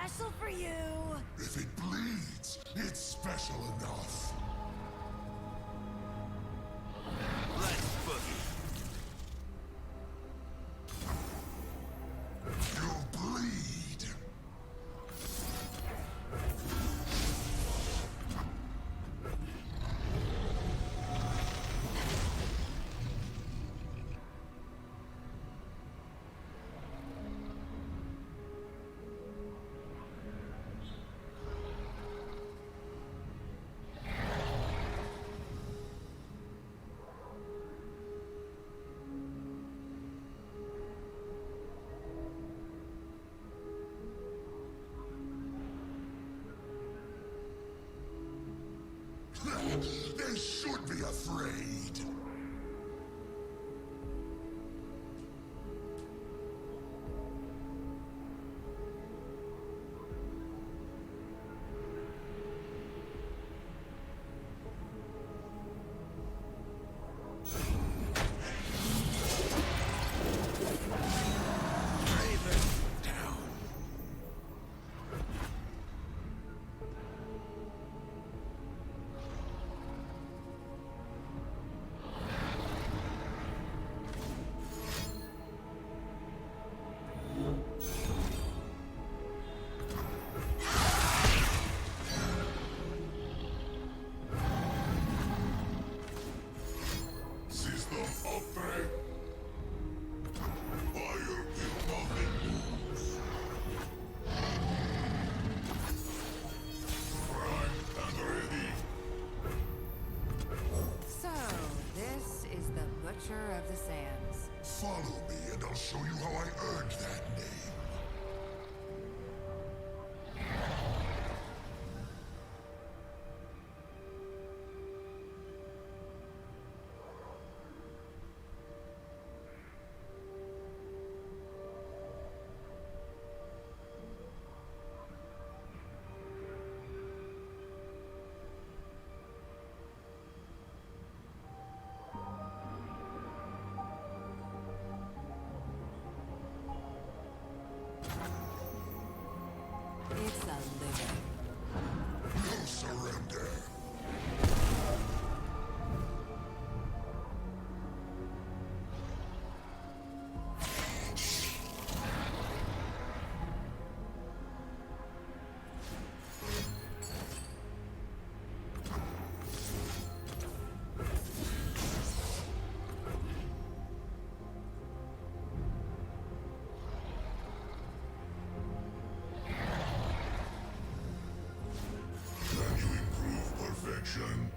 special for you. If it bleeds, it's special enough. Let's boogie. You'll bleed. They should be afraid. System upgrade. Fire will nothing moves. Prime and ready. So, this is the Butcher of the Sands. Follow me and I'll show you how I earned that name. It's a living. No surrender. Can you improve perfection?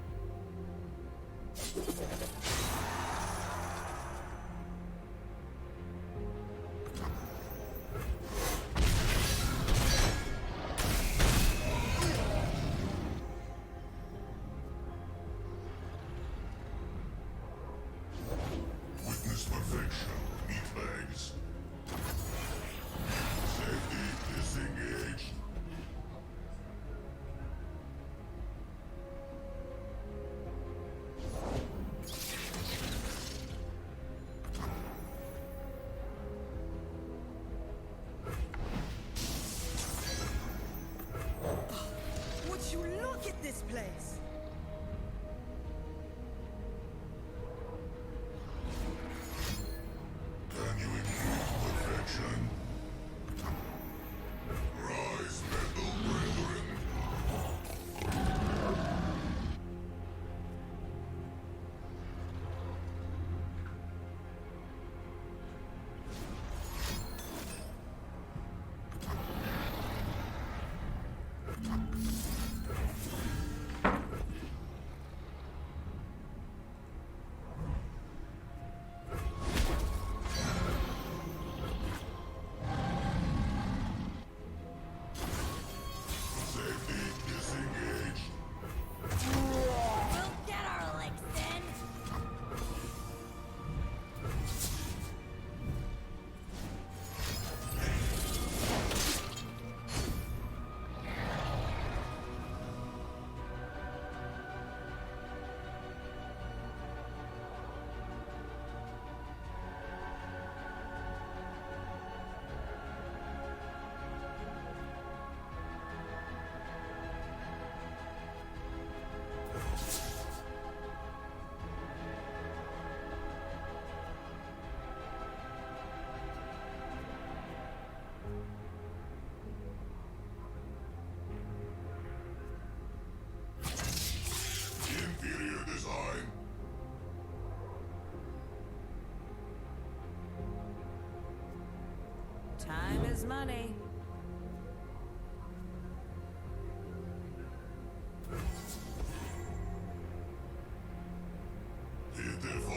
Witness perfection, meatbags. Safety disengaged. Would you look at this place? Can you improve perfection? Rise, metal brethren. Time is money. Pitiful.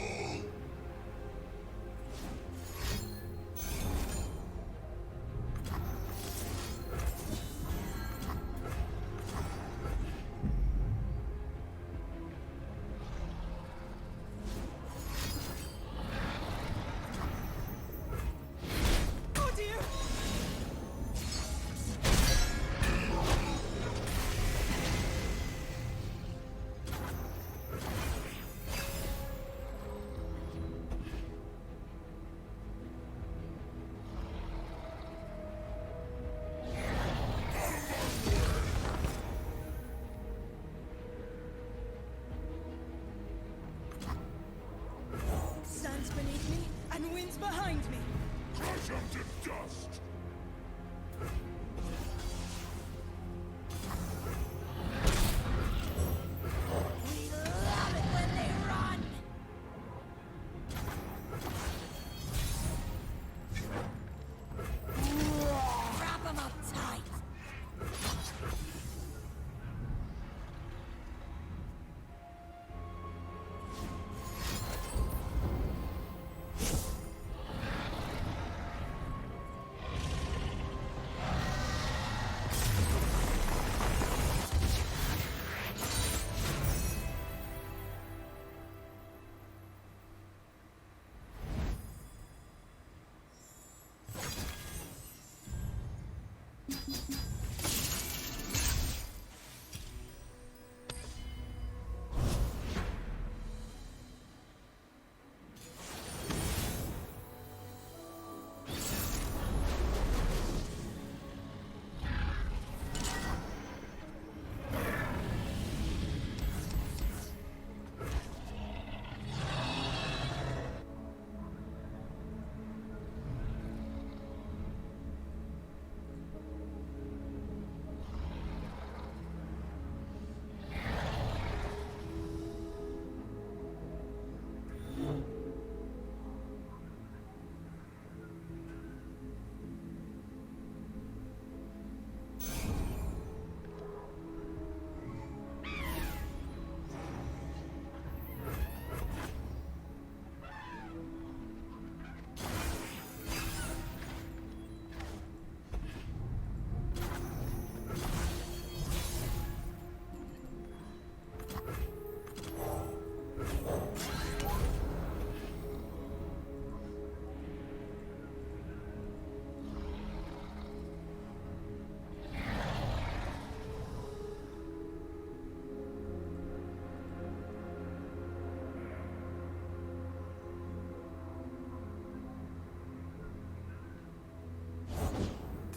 Oh dear! Sands beneath me and winds behind me. Crush them to dust. We love it when they run! Wrap 'em up tight!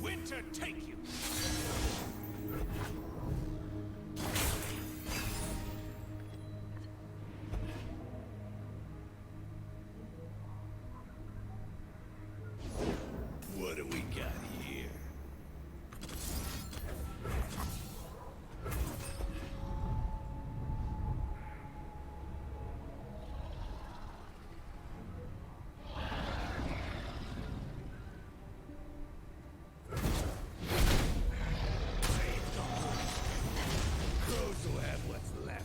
Winter take you! What do we got here? Crows will have what's left.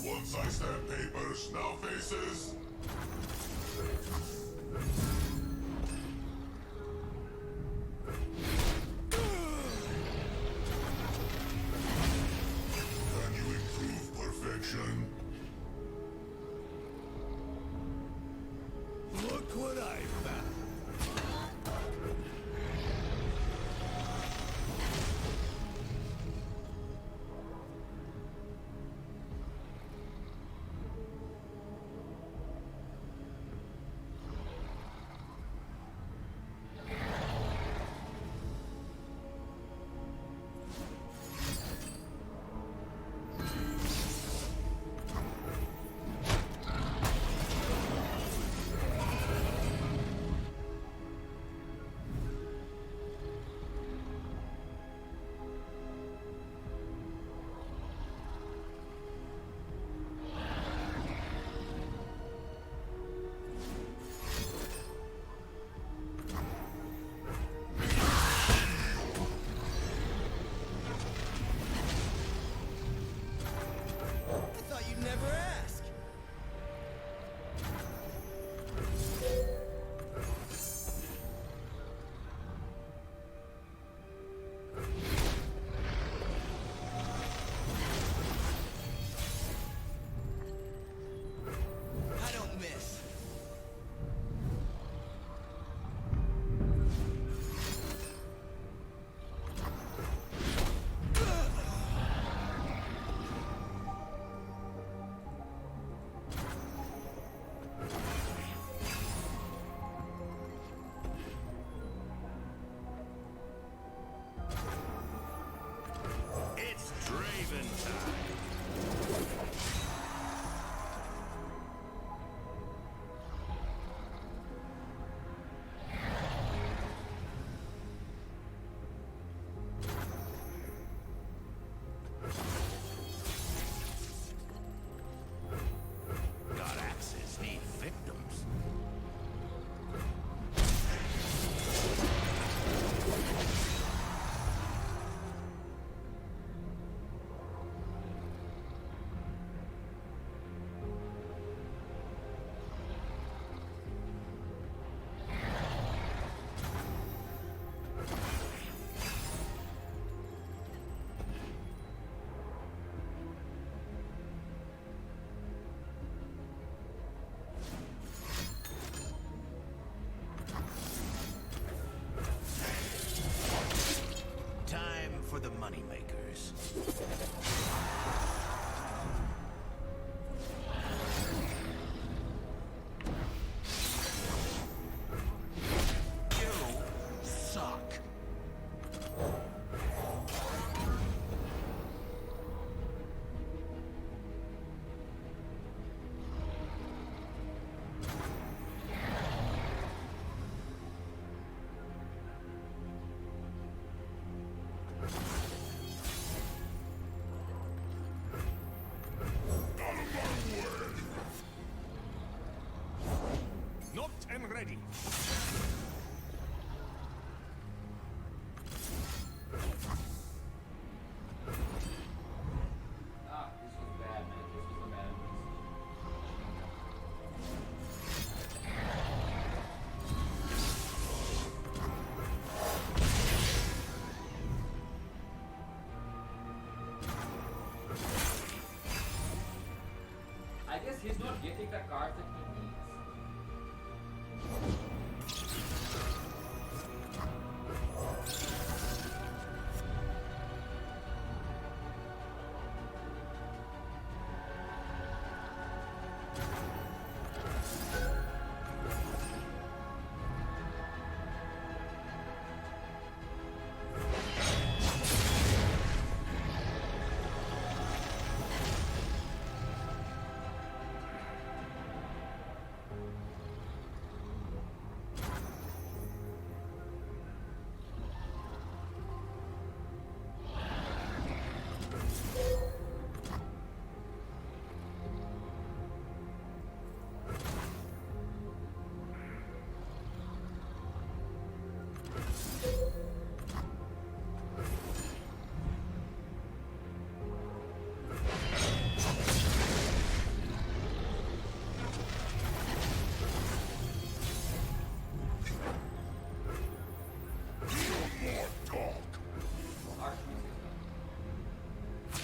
Once I stamp papers, now faces. Can you improve perfection? Look what I found. never ask. I don't miss. It's Draven time. God axes need victims. Time for the moneymakers. You suck. Not and ready. Ah, this was bad, man. This was a bad decision. I guess he's not getting the cards that he needs.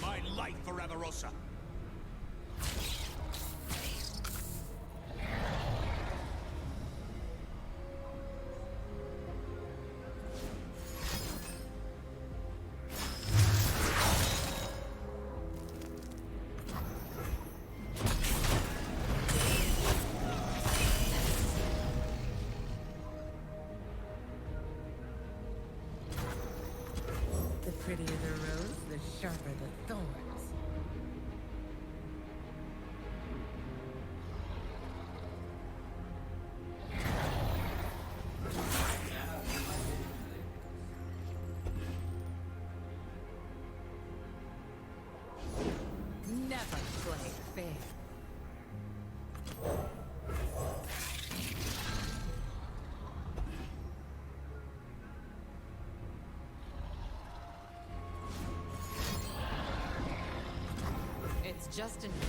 My life for Avarosa. The prettier the rose, the sharper the thorns. Never play fair. It's just in bed.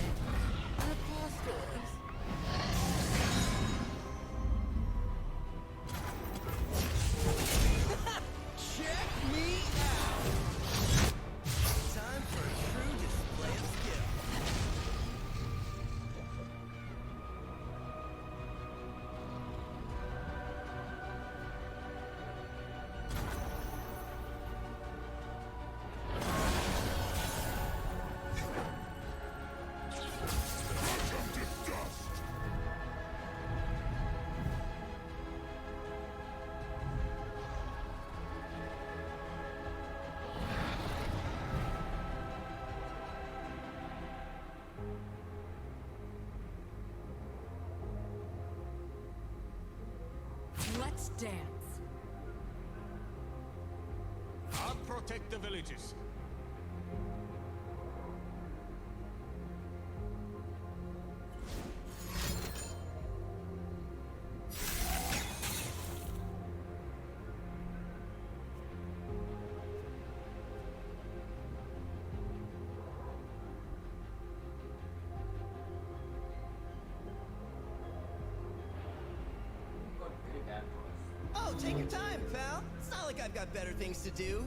Check me out! Time for a true display of skill. Let's dance. I'll protect the villages. Got pretty bad for us. Oh, take your time, pal. It's not like I've got better things to do.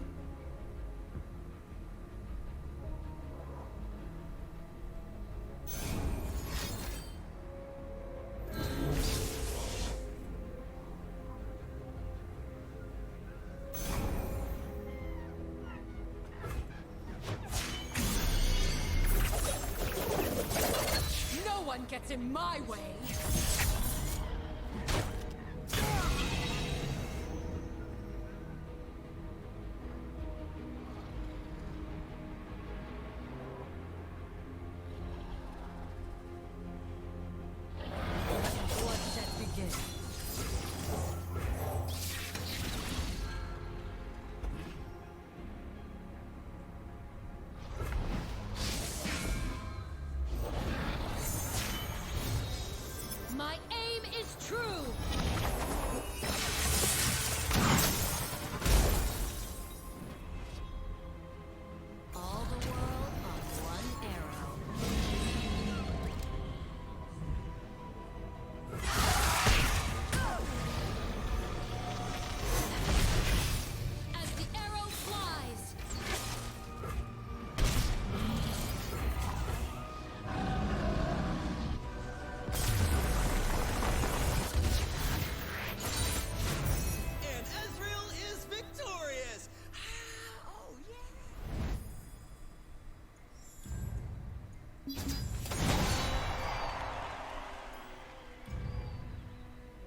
No one gets in my way.